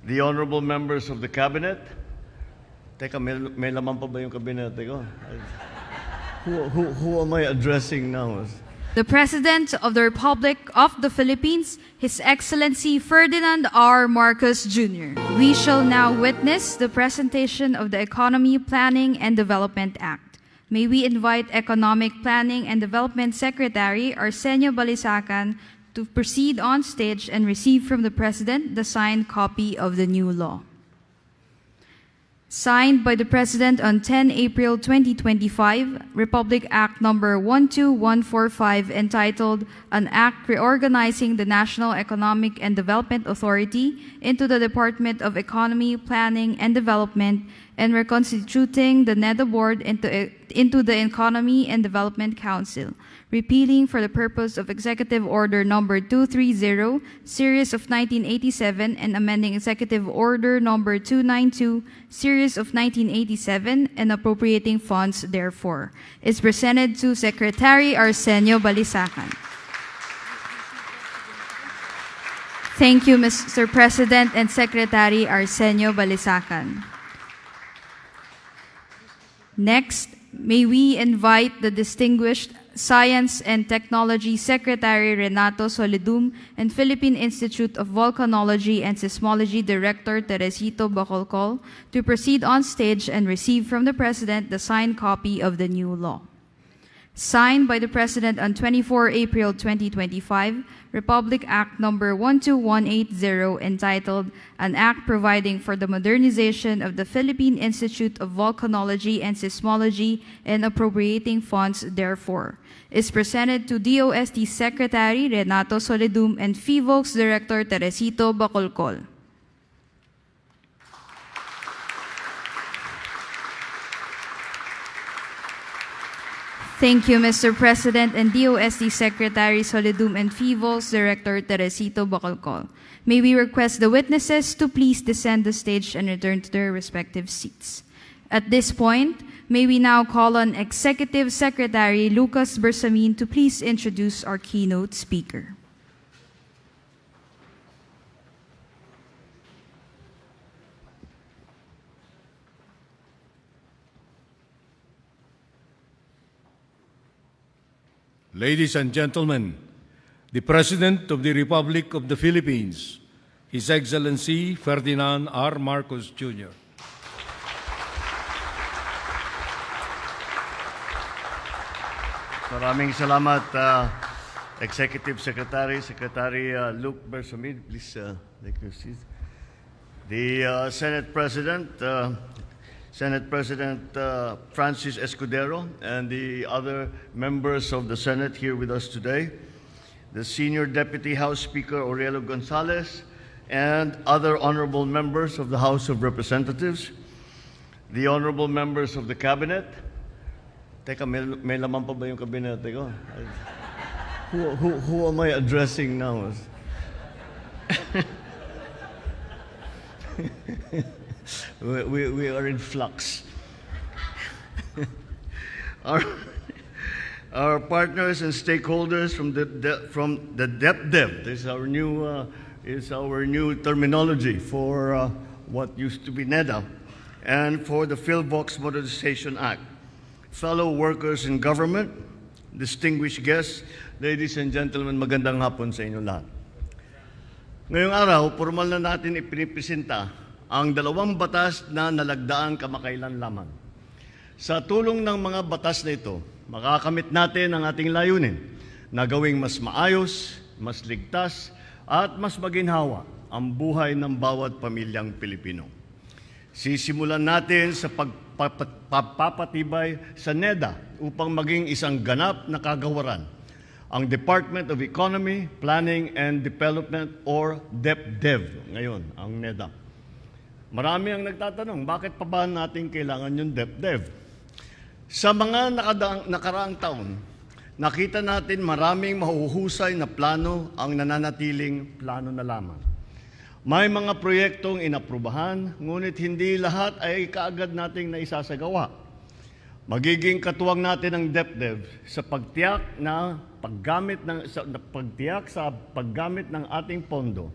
the honorable members of the cabinet. Teka, may laman pa ba yung kabinete ko? Who am I addressing now? The President of the Republic of the Philippines, His Excellency Ferdinand R. Marcos Jr. We shall now witness the presentation of the Economy Planning and Development Act. May we invite Economic Planning and Development Secretary Arsenio Balisacan to proceed on stage and receive from the President the signed copy of the new law. Signed by the President on 10 April 2025, Republic Act Number 12145, entitled An Act Reorganizing the National Economic and Development Authority into the Department of Economy, Planning and Development, and reconstituting the NEDA Board into the Economy and Development Council, repealing for the purpose of Executive Order Number 230, Series of 1987, and amending Executive Order Number 292, Series of 1987, and appropriating funds therefore, is presented to Secretary Arsenio Balisacan. Thank you, Mr. President and Secretary Arsenio Balisacan. Next, may we invite the distinguished Science and Technology Secretary Renato Solidum and Philippine Institute of Volcanology and Seismology Director Teresito Bacolcol to proceed on stage and receive from the President the signed copy of the new law. Signed by the President on 24 April 2025, Republic Act Number 12180, entitled An Act Providing for the Modernization of the Philippine Institute of Volcanology and Seismology and Appropriating Funds therefore, is presented to DOST Secretary Renato Solidum and FIVOLCS Director Teresito Bacolcol. Thank you, Mr. President and DOST Secretary Solidum and FIVOLCS Director Teresito Bacolcol. May we request the witnesses to please descend the stage and return to their respective seats. At this point, may we now call on Executive Secretary Lucas Bersamin to please introduce our keynote speaker. Ladies and gentlemen, the President of the Republic of the Philippines, His Excellency Ferdinand R. Marcos Jr. Maraming salamat, Executive Secretary, Secretary Luke Bersamin. Please take your seat. The Senate President, Francis Escudero, and the other members of the Senate here with us today, the Senior Deputy House Speaker Aurelio Gonzalez, and other honorable members of the House of Representatives, the honorable members of the Cabinet. Teka, may laman pa ba yung kabinete ko? Who am I addressing now? We are in flux. Our partners and stakeholders from the DepDev. This is our new terminology for what used to be NEDA, and for the PhilVox Modernization Act. Fellow workers in government, distinguished guests, ladies and gentlemen, magandang hapon sa inyo lahat. Ngayong araw, formal na natin ipinipresenta ang dalawang batas na nalagdaan kamakailan lamang. Sa tulong ng mga batas na ito, makakamit natin ang ating layunin na gawing mas maayos, mas ligtas, at mas maginhawa ang buhay ng bawat pamilyang Pilipino. Sisimulan natin sa pagpapatibay sa NEDA upang maging isang ganap na kagawaran, ang Department of Economy, Planning and Development or DepDev ngayon, ang NEDA. Marami ang nagtatanong, bakit pa ba natin kailangan yung DepDev? Sa mga nakaraang taon, nakita natin maraming mahuhusay na plano ang nananatiling plano na lamang. May mga proyektong inaprubahan, ngunit hindi lahat ay kaagad nating naisasagawa. Magiging katuwang natin ang DepDev sa pagtiyak sa paggamit ng ating pondo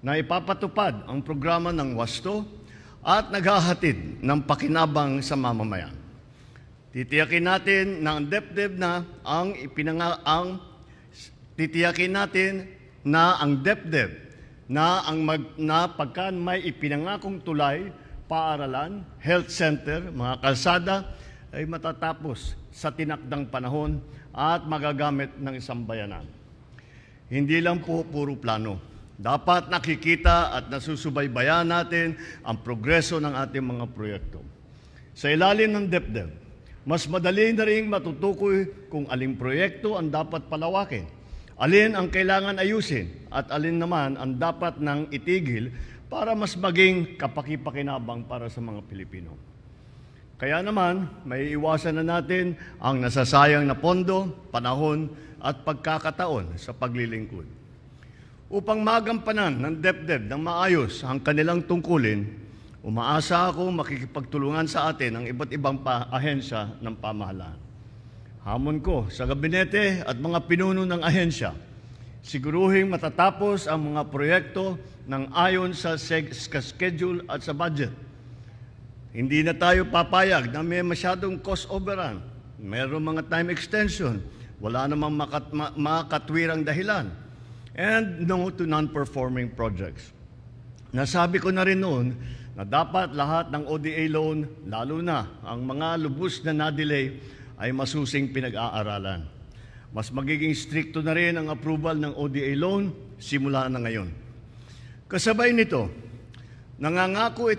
na ipapatupad ang programa ng wasto at naghahatid ng pakinabang sa mamamayan. Titiyakin natin na ang DepDep na titiyakin natin na ang DepDep na pagka may ipinangakong tulay, paaralan, health center, mga kalsada ay matatapos sa tinakdang panahon at magagamit ng isang bayanan. Hindi lang po puro plano. Dapat nakikita at nasusubaybayan natin ang progreso ng ating mga proyekto. Sa ilalim ng DepDep, mas madali na rin matutukoy kung aling proyekto ang dapat palawakin, alin ang kailangan ayusin, at alin naman ang dapat nang itigil para mas maging kapaki-pakinabang para sa mga Pilipino. Kaya naman, may iwasan na natin ang nasasayang na pondo, panahon at pagkakataon sa paglilingkod. Upang magampanan ng DepDep ng maayos ang kanilang tungkulin, umaasa ako makikipagtulungan sa atin ang iba't ibang ahensya ng pamahalaan. Hamon ko sa gabinete at mga pinuno ng ahensya, siguruhing matatapos ang mga proyekto ng ayon sa schedule at sa budget. Hindi na tayo papayag na may masyadong cost overrun, mayroong mga time extension, wala namang makatwirang dahilan, and no to non-performing projects. Nasabi ko na rin noon na dapat lahat ng ODA loan, lalo na ang mga lubos na na-delay, ay masusing pinag-aaralan. Mas magiging stricto na rin ang approval ng ODA loan simula na ngayon. Kasabay nito, nangangako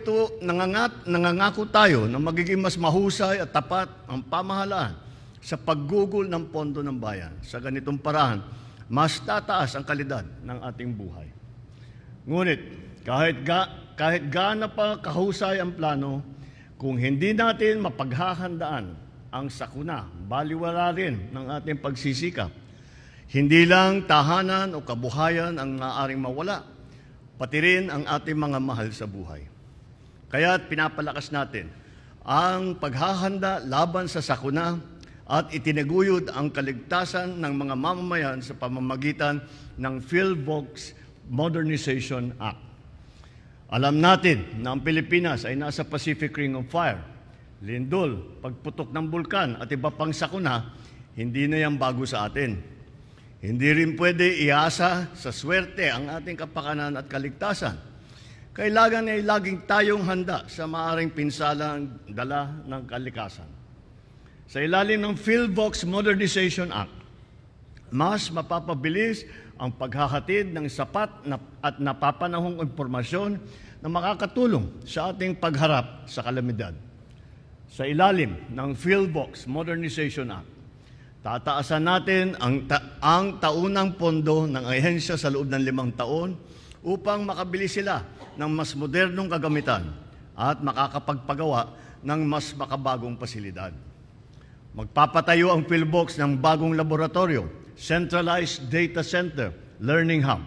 tayo na magiging mas mahusay at tapat ang pamahalaan sa paggugol ng pondo ng bayan. Sa ganitong paraan, mas tataas ang kalidad ng ating buhay. Ngunit, kahit gaano pa kahusay ang plano, kung hindi natin mapaghahandaan ang sakuna, baliwala rin ng ating pagsisikap. Hindi lang tahanan o kabuhayan ang maaaring mawala, pati rin ang ating mga mahal sa buhay. Kaya't pinapalakas natin ang paghahanda laban sa sakuna at itinaguyod ang kaligtasan ng mga mamamayan sa pamamagitan ng PhilVox Modernization Act. Alam natin na ang Pilipinas ay nasa Pacific Ring of Fire, lindol, pagputok ng bulkan at iba pang sakuna, hindi na yan bago sa atin. Hindi rin pwede iasa sa swerte ang ating kapakanan at kaligtasan. Kailangan ay laging tayong handa sa maaaring pinsalang dala ng kalikasan. Sa ilalim ng PhilVox Modernization Act, mas mapapabilis ang paghahatid ng sapat at napapanahong impormasyon na makakatulong sa ating pagharap sa kalamidad. Sa ilalim ng PhilVox Modernization Act, tataasan natin ang taunang pondo ng ahensya sa loob ng 5 taon upang makabili sila ng mas modernong kagamitan at makakapagpagawa ng mas makabagong pasilidad. Magpapatayo ang PhilVox ng bagong laboratorio, Centralized Data Center, Learning Hub.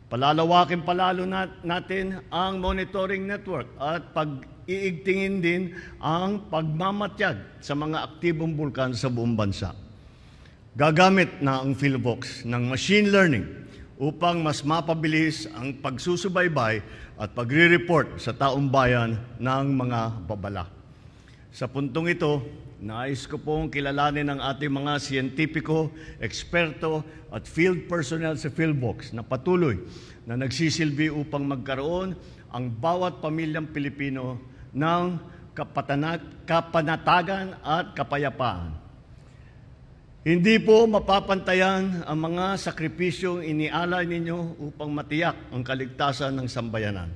Palalawakin palalo natin ang monitoring network at pag-iigtingin din ang pagmamatyag sa mga aktibong bulkan sa buong bansa. Gagamit na ang PhilVox ng machine learning upang mas mapabilis ang pagsusubaybay at pagre-report sa taong bayan ng mga babala. Sa puntong ito, nais ko pong kilalanin ang ating mga siyentipiko, eksperto at field personnel sa PhilVox na patuloy na nagsisilbi upang magkaroon ang bawat pamilyang Pilipino ng kapanatagan at kapayapaan. Hindi po mapapantayan ang mga sakripisyong inialay ninyo upang matiyak ang kaligtasan ng sambayanan.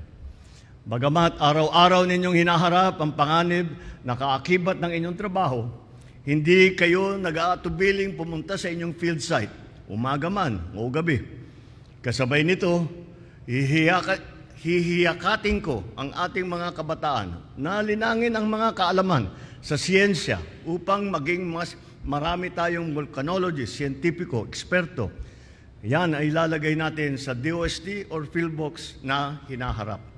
Bagamat araw-araw ninyong hinaharap ang panganib na kaakibat ng inyong trabaho, hindi kayo nag-aatubiling pumunta sa inyong field site, umaga man o gabi. Kasabay nito, hihiyakatin ko ang ating mga kabataan na linangin ang mga kaalaman sa siyensya upang maging mas marami tayong volcanologist, siyentipiko, eksperto. Yan ay ilalagay natin sa DOST or PhilVox na hinaharap.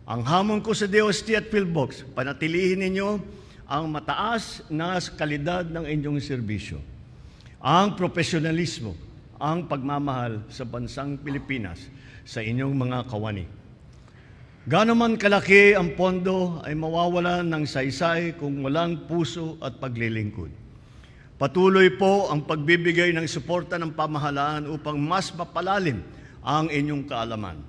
Ang hamon ko sa DOST at PhilVox, panatilihin ninyo ang mataas na kalidad ng inyong serbisyo, ang profesionalismo, ang pagmamahal sa bansang Pilipinas, sa inyong mga kawani. Gaano man kalaki ang pondo ay mawawalan ng saysay kung walang puso at paglilingkod. Patuloy po ang pagbibigay ng suporta ng pamahalaan upang mas mapalalim ang inyong kaalaman.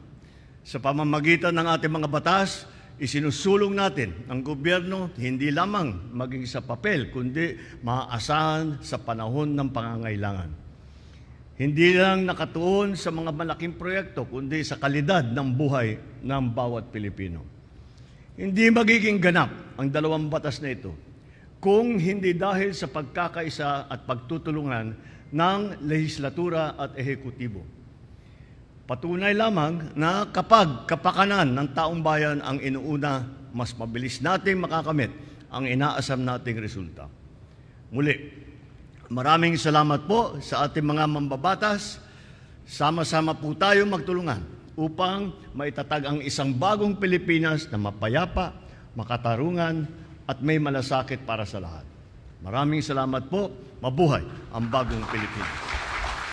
Sa pamamagitan ng ating mga batas, isinusulong natin ang gobyerno hindi lamang maging sa papel, kundi maaasahan sa panahon ng pangangailangan. Hindi lang nakatuon sa mga malaking proyekto, kundi sa kalidad ng buhay ng bawat Pilipino. Hindi magiging ganap ang dalawang batas na ito kung hindi dahil sa pagkakaisa at pagtutulungan ng lehislatura at ehekutibo. Patunay lamang na kapag kapakanan ng taong bayan ang inuuna, mas mabilis nating makakamit ang inaasam nating resulta. Muli, maraming salamat po sa ating mga mambabatas. Sama-sama po tayo magtulungan upang maitatag ang isang bagong Pilipinas na mapayapa, makatarungan at may malasakit para sa lahat. Maraming salamat po. Mabuhay ang bagong Pilipinas.